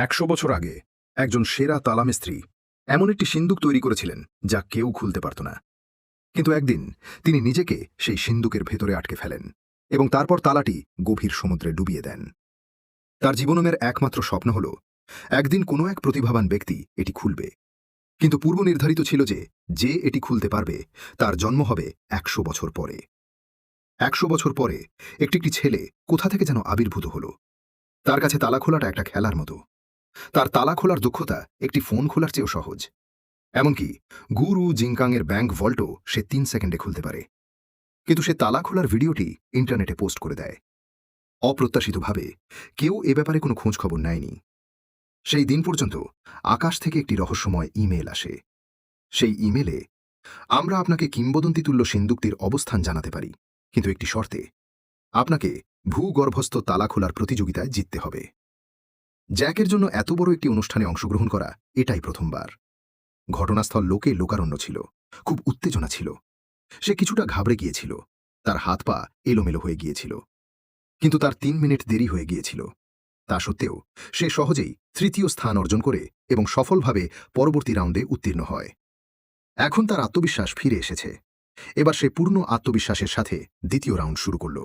100 বছর আগে একজন সেরা তালামিস্ত্রি এমন একটি সিন্দুক তৈরি করেছিলেন যা কেউ খুলতে পারত না। কিন্তু একদিন তিনি নিজেকে সেই সিন্দুকের ভেতরে আটকে ফেলেন এবং তারপর তালাটি গভীর সমুদ্রে ডুবিয়ে দেন। তার জীবনের একমাত্র স্বপ্ন হল একদিন কোনো এক প্রতিভাবান ব্যক্তি এটি খুলবে, কিন্তু পূর্ব নির্ধারিত ছিল যে এটি খুলতে পারবে তার জন্ম হবে 100 বছর পরে। 100 বছর পরে একটি ছেলে কোথা থেকে যেন আবির্ভূত হল। তার কাছে তালা খোলাটা একটা খেলার মতো। তার তালা খোলার দক্ষতা একটি ফোন খোলার চেয়েও সহজ। এমনকি গুরু জিংকাংয়ের ব্যাংক ভল্টও সে 3 সেকেন্ডে খুলতে পারে। কিন্তু সে তালা খোলার ভিডিওটি ইন্টারনেটে পোস্ট করে দেয়। অপ্রত্যাশিতভাবে কেউ এ ব্যাপারে কোনো খোঁজখবর নেয়নি। সেই দিন পর্যন্ত আকাশ থেকে একটি রহস্যময় ইমেল আসে। সেই ইমেলে, আমরা আপনাকে কিংবদন্তিতুল্য সিন্দুকটির অবস্থান জানাতে পারি, কিন্তু একটি শর্তে, আপনাকে ভূগর্ভস্থ তালা খোলার প্রতিযোগিতায় জিততে হবে। জ্যাকের জন্য এত বড় একটি অনুষ্ঠানে অংশগ্রহণ করা এটাই প্রথমবার। ঘটনাস্থল লোকে লোকারণ্য ছিল, খুব উত্তেজনা ছিল। সে কিছুটা ঘাবড়ে গিয়েছিল, তার হাত পা এলোমেলো হয়ে গিয়েছিল। কিন্তু তার 3 মিনিট দেরি হয়ে গিয়েছিল। তা সত্ত্বেও সে সহজেই তৃতীয় স্থান অর্জন করে এবং সফলভাবে পরবর্তী রাউন্ডে উত্তীর্ণ হয়। এখন তার আত্মবিশ্বাস ফিরে এসেছে। এবার সে পূর্ণ আত্মবিশ্বাসের সাথে দ্বিতীয় রাউন্ড শুরু করল।